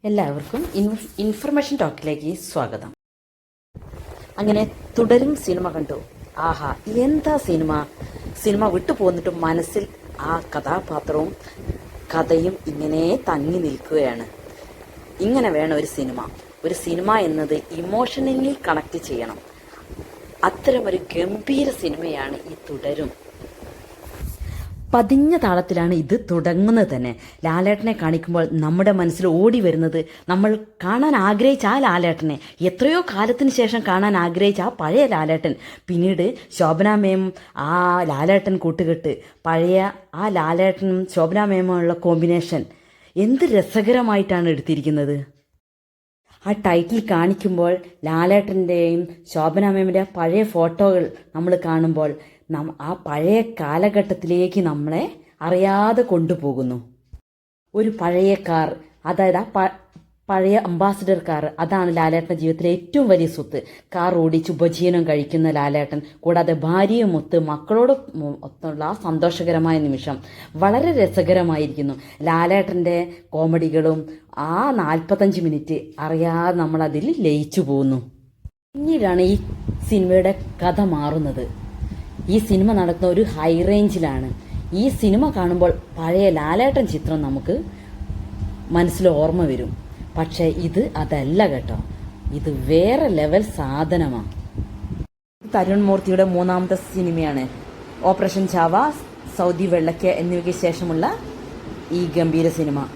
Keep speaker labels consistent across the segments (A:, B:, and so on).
A: എല്ലാവർക്കും ഇൻഫർമേഷൻ ടോക്കിലേക്ക് സ്വാഗതം. അങ്ങനെ തുടരും സിനിമ കണ്ടു. ആഹാ, എന്താ സിനിമ വിട്ടു പോന്നിട്ടും മനസ്സിൽ ആ കഥാപാത്രവും കഥയും ഇങ്ങനെ തങ്ങി നിൽക്കുകയാണ്. ഇങ്ങനെ വേണം ഒരു സിനിമ എന്നത് ഇമോഷണലി കണക്ട് ചെയ്യണം. അത്തരമൊരു ഗംഭീര സിനിമയാണ് ഈ തുടരും. പതിഞ്ഞ താളത്തിലാണ് ഇത് തുടങ്ങുന്നത് തന്നെ. ലാലേട്ടനെ കാണിക്കുമ്പോൾ നമ്മുടെ മനസ്സിൽ ഓടി വരുന്നത് നമ്മൾ കാണാൻ ആഗ്രഹിച്ച ആ ലാലേട്ടനെ, എത്രയോ കാലത്തിന് ശേഷം കാണാൻ ആഗ്രഹിച്ച ആ പഴയ ലാലേട്ടൻ. പിന്നീട് ശോഭന മേം ആ ലാലേട്ടൻ കൂട്ടുകെട്ട്, പഴയ ആ ലാലേട്ടനും ശോഭന മേമുള്ള കോമ്പിനേഷൻ എന്ത് രസകരമായിട്ടാണ് എടുത്തിരിക്കുന്നത്. ആ ടൈറ്റിൽ കാണിക്കുമ്പോൾ ലാലേട്ടൻ്റെയും ശോഭന മേമിൻ്റെ പഴയ ഫോട്ടോകൾ നമ്മൾ കാണുമ്പോൾ ആ പഴയ കാലഘട്ടത്തിലേക്ക് നമ്മളെ അറിയാതെ കൊണ്ടുപോകുന്നു. ഒരു പഴയ കാർ, അതായത് ആ പഴയ അംബാസിഡർ കാർ, അതാണ് ലാലേട്ടൻ്റെ ജീവിതത്തിലെ ഏറ്റവും വലിയ സ്വത്ത്. കാർ ഓടിച്ച് ഉപജീവനം കഴിക്കുന്ന ലാലേട്ടൻ, കൂടാതെ ഭാര്യയുമൊത്ത് മക്കളോട് ഒത്തുള്ള ആ സന്തോഷകരമായ നിമിഷം വളരെ രസകരമായിരിക്കുന്നു. ലാലേട്ടൻ്റെ കോമഡികളും ആ 45 മിനിറ്റ് അറിയാതെ നമ്മളതിൽ ലയിച്ചു പോകുന്നു. പിന്നീടാണ് ഈ സിനിമയുടെ കഥ മാറുന്നത്. ഈ സിനിമ നടക്കുന്ന ഒരു ഹൈ റേഞ്ചിലാണ്. ഈ സിനിമ കാണുമ്പോൾ പഴയ ലാലേട്ടൻ ചിത്രം നമുക്ക് മനസ്സിൽ ഓർമ്മ വരും. പക്ഷേ ഇത് അതല്ല കേട്ടോ, ഇത് വേറെ ലെവൽ സാധനമാണ്. തരുൺ മൂർത്തിയുടെ 3ാമത്തെ സിനിമയാണ് ഓപ്പറേഷൻ ചാവ, സൗദി വെള്ളയ്ക്ക എന്നിവയ്ക്ക് ശേഷമുള്ള ഈ ഗംഭീര സിനിമ.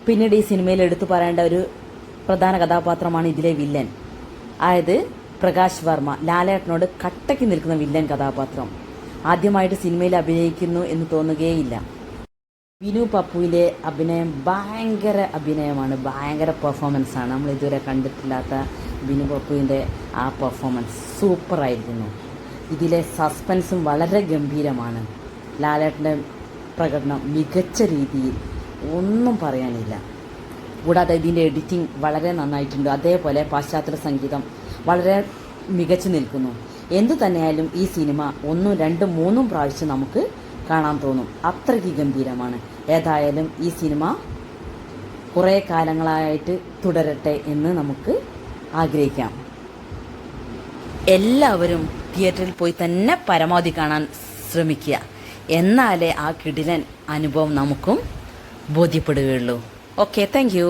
A: പിന്നീട് ഈ സിനിമയിൽ എടുത്തു പറയേണ്ട ഒരു പ്രധാന കഥാപാത്രമാണ് ഇതിലെ വില്ലൻ, അതായത് പ്രകാശ് വർമ്മ. ലാലേട്ടനോട് കട്ടയ്ക്ക് നിൽക്കുന്ന വില്ലൻ കഥാപാത്രം. ആദ്യമായിട്ട് സിനിമയിൽ അഭിനയിക്കുന്നു എന്ന് തോന്നുകയില്ല. ബിനു പപ്പുവിൻ്റെ അഭിനയം ഭയങ്കര അഭിനയമാണ്, ഭയങ്കര പെർഫോമൻസാണ്. നമ്മൾ ഇതുവരെ കണ്ടിട്ടില്ലാത്ത ബിനു പപ്പുവിൻ്റെ ആ പെർഫോമൻസ് സൂപ്പറായിരിക്കുന്നു. ഇതിലെ സസ്പെൻസും വളരെ ഗംഭീരമാണ്. ലാലേട്ടൻ്റെ പ്രകടനം മികച്ച രീതിയിൽ, ഒന്നും പറയാനില്ല. കൂടാതെ ഇതിൻ്റെ എഡിറ്റിംഗ് വളരെ നന്നായിട്ടുണ്ട്. അതേപോലെ പാശ്ചാത്യ സംഗീതം വളരെ മികച്ചു നിൽക്കുന്നു. എന്തു തന്നെയായാലും ഈ സിനിമ 1, 2, 3 പ്രാവശ്യം നമുക്ക് കാണാൻ തോന്നും. അത്രയ്ക്ക് ഗംഭീരമാണ്. ഏതായാലും ഈ സിനിമ കുറേ കാലങ്ങളായിട്ട് തുടരട്ടെ എന്ന് നമുക്ക് ആഗ്രഹിക്കാം. എല്ലാവരും തിയേറ്ററിൽ പോയി തന്നെ പരമാവധി കാണാൻ ശ്രമിക്കുക. എന്നാലേ ആ കിടിലൻ അനുഭവം നമുക്കും ബോധ്യപ്പെടുകയുള്ളൂ. Okay, thank you.